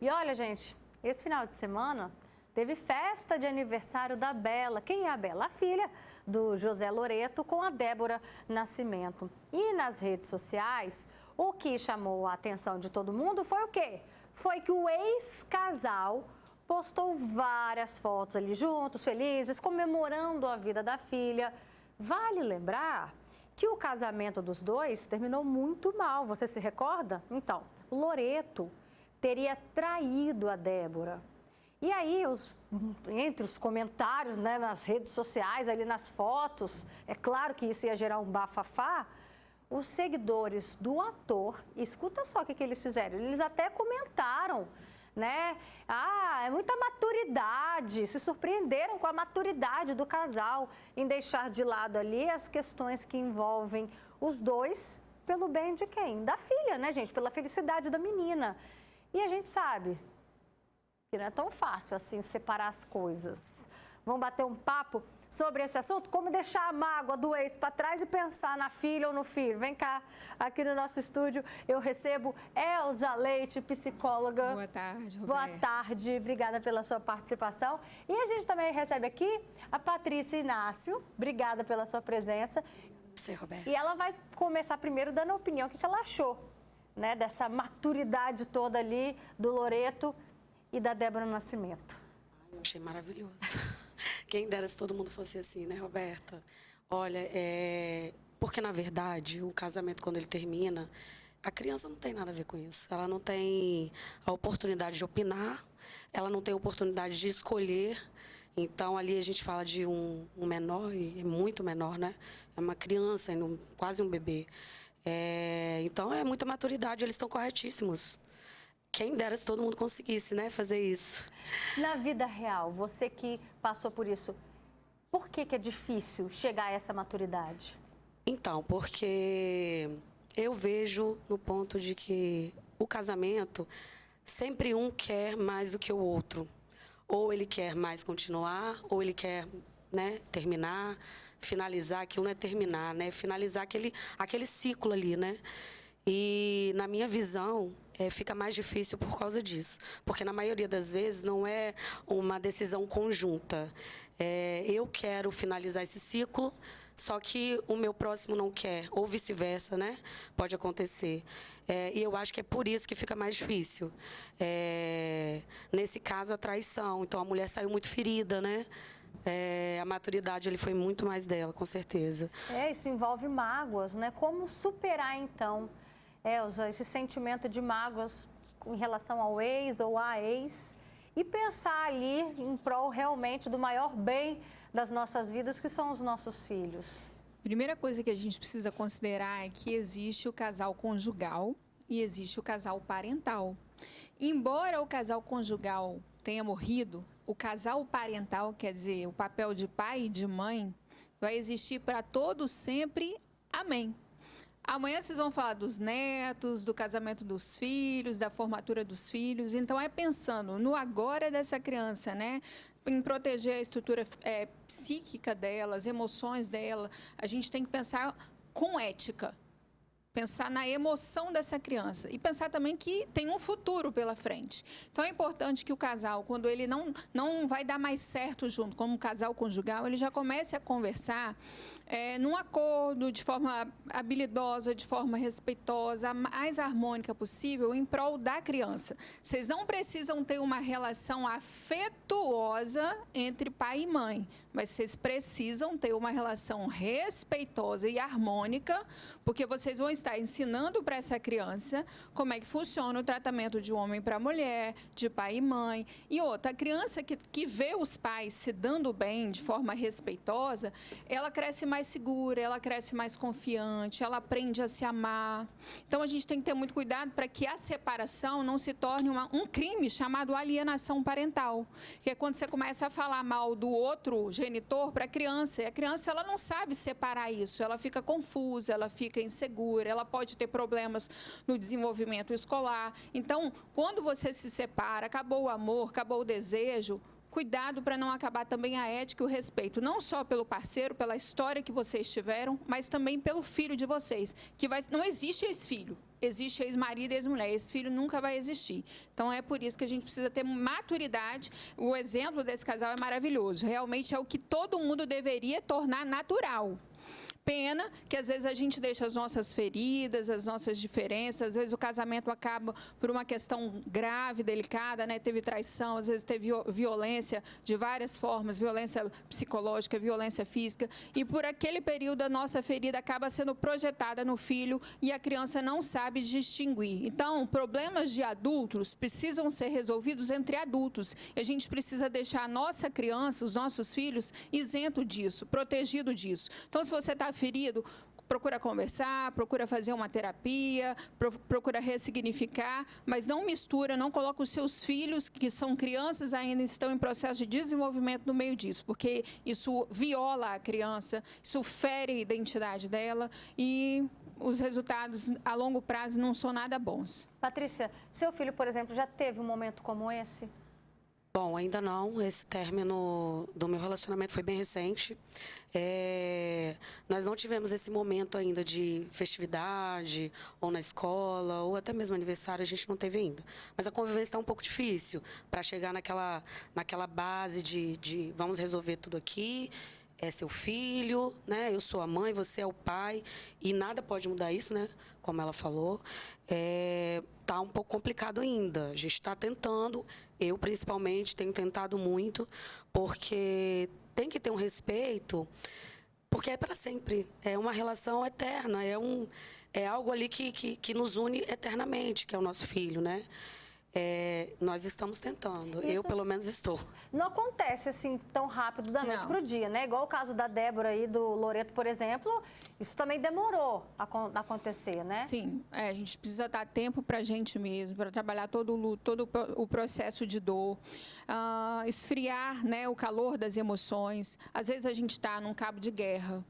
E olha, gente, esse final de semana teve festa de aniversário da Bela. Quem é a Bela? A filha do José Loreto com a Débora Nascimento. E nas redes sociais, o que chamou a atenção de todo mundo foi o quê? Foi que o ex-casal postou várias fotos ali juntos, felizes, comemorando a vida da filha. Vale lembrar que o casamento dos dois terminou muito mal, você se recorda? Então, o Loreto teria traído a Débora. E aí, entre os comentários, né, nas redes sociais, ali nas fotos, é claro que isso ia gerar um bafafá, os seguidores do ator, escuta só o que eles fizeram, eles até comentaram, né? Ah, é muita maturidade, se surpreenderam com a maturidade do casal em deixar de lado ali as questões que envolvem os dois pelo bem de quem? Da filha, né, gente? Pela felicidade da menina. E a gente sabe que não é tão fácil assim separar as coisas. Vamos bater um papo sobre esse assunto? Como deixar a mágoa do ex para trás e pensar na filha ou no filho? Vem cá, aqui no nosso estúdio eu recebo Elza Leite, psicóloga. Boa tarde, Roberto. Boa tarde, obrigada pela sua participação. E a gente também recebe aqui a Patrícia Inácio, obrigada pela sua presença. Sim, Roberto. E ela vai começar primeiro dando a opinião, o que ela achou, né, dessa maturidade toda ali do Loreto e da Débora Nascimento. Eu achei maravilhoso. Quem dera se todo mundo fosse assim, né, Roberta? Olha, porque, na verdade, o casamento, quando ele termina, a criança não tem nada a ver com isso. Ela não tem a oportunidade de opinar, ela não tem a oportunidade de escolher. Então, ali a gente fala de um menor, e é muito menor, né? É uma criança, quase um bebê. Então, é muita maturidade, eles estão corretíssimos. Quem dera se todo mundo conseguisse, né, fazer isso. Na vida real, você que passou por isso, por que é difícil chegar a essa maturidade? Então, porque eu vejo no ponto de que o casamento, sempre um quer mais do que o outro. Ou ele quer mais continuar, ou ele quer, né, terminar, finalizar. Aquilo não é terminar, né? Finalizar aquele ciclo ali, né? E, na minha visão, fica mais difícil por causa disso. Porque, na maioria das vezes, não é uma decisão conjunta. Eu quero finalizar esse ciclo, só que o meu próximo não quer, ou vice-versa, né? Pode acontecer. E eu acho que é por isso que fica mais difícil. Nesse caso, a traição. Então, a mulher saiu muito ferida, né? A maturidade ele foi muito mais dela, com certeza. Isso envolve mágoas, né? Como superar, então, Elza, esse sentimento de mágoas em relação ao ex ou à ex e pensar ali em prol realmente do maior bem das nossas vidas, que são os nossos filhos? Primeira coisa que a gente precisa considerar é que existe o casal conjugal e existe o casal parental. Embora o casal conjugal tenha morrido, o casal parental, quer dizer, o papel de pai e de mãe, vai existir para todos sempre. Amém. Amanhã vocês vão falar dos netos, do casamento dos filhos, da formatura dos filhos. Então, é pensando no agora dessa criança, né? Em proteger a estrutura psíquica dela, as emoções dela. A gente tem que pensar com ética. Pensar na emoção dessa criança e pensar também que tem um futuro pela frente. Então, é importante que o casal, quando ele não vai dar mais certo junto, como um casal conjugal, ele já comece a conversar num acordo, de forma habilidosa, de forma respeitosa, a mais harmônica possível, em prol da criança. Vocês não precisam ter uma relação afetuosa entre pai e mãe, mas vocês precisam ter uma relação respeitosa e harmônica, porque vocês vão estar ensinando para essa criança como é que funciona o tratamento de um homem para mulher, de pai e mãe. E outra, a criança que vê os pais se dando bem de forma respeitosa, ela cresce mais segura, ela cresce mais confiante, ela aprende a se amar. Então, a gente tem que ter muito cuidado para que a separação não se torne um crime chamado alienação parental, que é quando você começa a falar mal do outro genitor para a criança, e a criança ela não sabe separar isso, ela fica confusa, ela fica insegura, ela pode ter problemas no desenvolvimento escolar. Então, quando você se separa, acabou o amor, acabou o desejo, cuidado para não acabar também a ética e o respeito, não só pelo parceiro, pela história que vocês tiveram, mas também pelo filho de vocês, que não existe ex-filho. existe ex-marido e ex-mulher, esse filho nunca vai existir. Então, é por isso que a gente precisa ter maturidade. O exemplo desse casal é maravilhoso. Realmente é o que todo mundo deveria tornar natural. Pena que, às vezes, a gente deixa as nossas feridas, as nossas diferenças. Às vezes, o casamento acaba por uma questão grave, delicada, né? Teve traição, às vezes, teve violência de várias formas, violência psicológica, violência física. E, por aquele período, a nossa ferida acaba sendo projetada no filho e a criança não sabe distinguir. Então, problemas de adultos precisam ser resolvidos entre adultos. E a gente precisa deixar a nossa criança, os nossos filhos, isento disso, protegido disso. Então, se você está ferido, procura conversar, procura fazer uma terapia, procura ressignificar, mas não mistura, não coloca os seus filhos, que são crianças ainda, estão em processo de desenvolvimento no meio disso, porque isso viola a criança, isso fere a identidade dela e os resultados a longo prazo não são nada bons. Patrícia, seu filho, por exemplo, já teve um momento como esse? Bom, ainda não. Esse término do meu relacionamento foi bem recente. Nós não tivemos esse momento ainda de festividade, ou na escola, ou até mesmo aniversário, a gente não teve ainda. Mas a convivência está um pouco difícil para chegar naquela base de vamos resolver tudo aqui. É seu filho, né? Eu sou a mãe, você é o pai, e nada pode mudar isso, né? Como ela falou. Tá um pouco complicado ainda. A gente está tentando, eu principalmente tenho tentado muito, porque tem que ter um respeito, porque é para sempre. É uma relação eterna, é algo ali que nos une eternamente, que é o nosso filho, né? Nós estamos tentando, eu pelo menos estou. Não acontece assim tão rápido da noite para o dia, né? Igual o caso da Débora e do Loreto, por exemplo, isso também demorou a acontecer, né? Sim, a gente precisa dar tempo para a gente mesmo, para trabalhar todo o luto, todo o processo de dor, esfriar, né, o calor das emoções. Às vezes a gente está num cabo de guerra,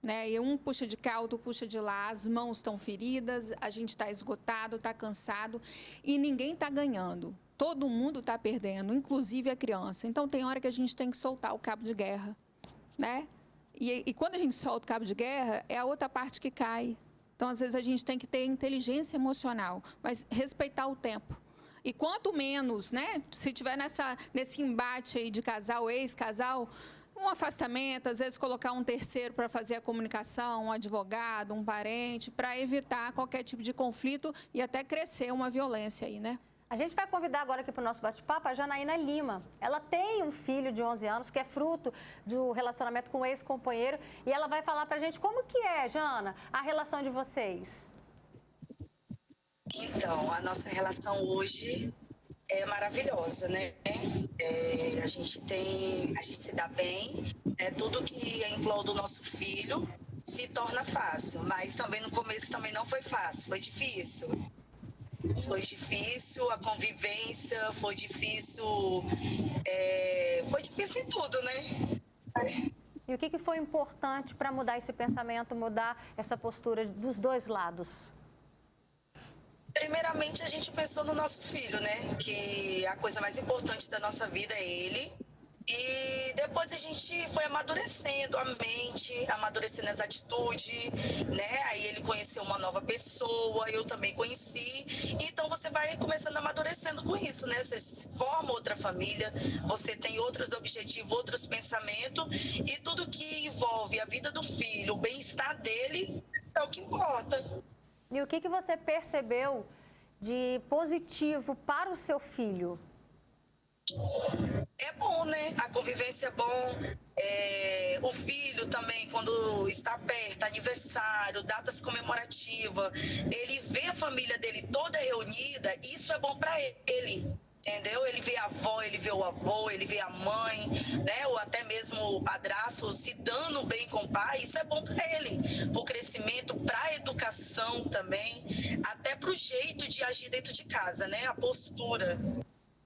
né? E um puxa de cá, outro puxa de lá, as mãos estão feridas, a gente está esgotado, está cansado e ninguém está ganhando. Todo mundo está perdendo, inclusive a criança. Então, tem hora que a gente tem que soltar o cabo de guerra, né? E quando a gente solta o cabo de guerra, é a outra parte que cai. Então, às vezes, a gente tem que ter inteligência emocional, mas respeitar o tempo. E quanto menos, né? Se tiver nesse embate aí de casal, ex-casal, um afastamento, às vezes colocar um terceiro para fazer a comunicação, um advogado, um parente, para evitar qualquer tipo de conflito e até crescer uma violência aí, né? A gente vai convidar agora aqui para o nosso bate-papo a Janaína Lima. Ela tem um filho de 11 anos que é fruto do relacionamento com o ex-companheiro e ela vai falar para a gente como que é, Jana, a relação de vocês. Então, a nossa relação hoje é maravilhosa, né? A gente se dá bem, tudo que é em prol do nosso filho se torna fácil, mas também no começo também não foi fácil, foi difícil. Foi difícil a convivência, foi difícil em tudo, né? E o que foi importante para mudar esse pensamento, mudar essa postura dos dois lados? Primeiramente, a gente pensou no nosso filho, né? Que a coisa mais importante da nossa vida é ele. E depois a gente foi amadurecendo a mente, amadurecendo as atitudes, né? Aí ele conheceu uma nova pessoa, eu também conheci. Então você vai começando amadurecendo com isso, né? Você forma outra família, você tem outros objetivos, outros pensamentos. E tudo que envolve a vida do filho, o bem-estar dele, é o que importa. E o que você percebeu de positivo para o seu filho? É bom, né? A convivência é bom. O filho também, quando está perto, aniversário, datas comemorativas, ele vê a família dele toda reunida, isso é bom para ele. Entendeu? Ele vê a avó, ele vê o avô, ele vê a mãe, né? Ou até mesmo o padrasto se dando bem com o pai, isso é bom para ele. Para o crescimento, para a educação também, até para o jeito de agir dentro de casa, né? A postura.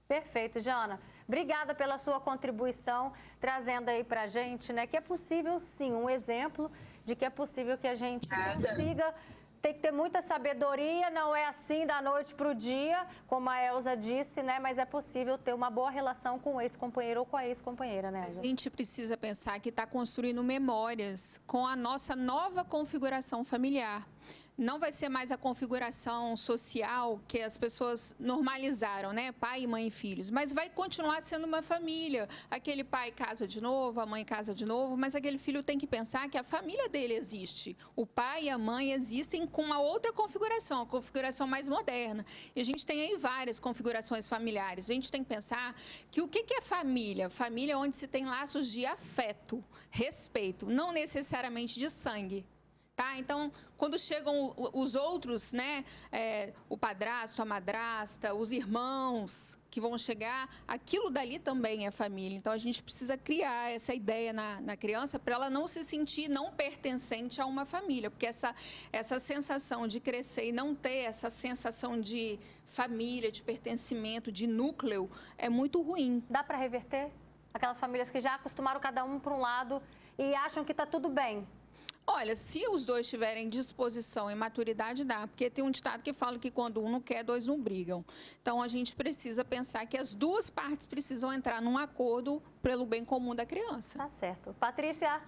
Perfeito, Jana. Obrigada pela sua contribuição, trazendo aí pra gente, né, que é possível sim, um exemplo de que é possível que a gente consiga. Tem que ter muita sabedoria, não é assim da noite para o dia, como a Elza disse, né? Mas é possível ter uma boa relação com o ex-companheiro ou com a ex-companheira, né, Elza? A gente precisa pensar que está construindo memórias com a nossa nova configuração familiar. não vai ser mais a configuração social que as pessoas normalizaram, né? Pai, mãe e filhos. Mas vai continuar sendo uma família. Aquele pai casa de novo, a mãe casa de novo, mas aquele filho tem que pensar que a família dele existe. O pai e a mãe existem com uma outra configuração, a configuração mais moderna. E a gente tem aí várias configurações familiares. A gente tem que pensar que o que é família? Família é onde se tem laços de afeto, respeito, não necessariamente de sangue. Tá? Então, quando chegam os outros, né, o padrasto, a madrasta, os irmãos que vão chegar, aquilo dali também é família. Então, a gente precisa criar essa ideia na criança para ela não se sentir não pertencente a uma família, porque essa sensação de crescer e não ter essa sensação de família, de pertencimento, de núcleo, é muito ruim. Dá para reverter? Aquelas famílias que já acostumaram cada um para um lado e acham que está tudo bem. Olha, se os dois tiverem disposição e maturidade, dá. Porque tem um ditado que fala que quando um não quer, dois não brigam. Então, a gente precisa pensar que as duas partes precisam entrar num acordo pelo bem comum da criança. Tá certo. Patrícia,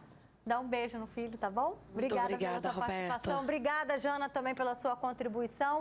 dá um beijo no filho, tá bom? Muito obrigada, pela sua Roberta. participação. Obrigada, Jana, também pela sua contribuição.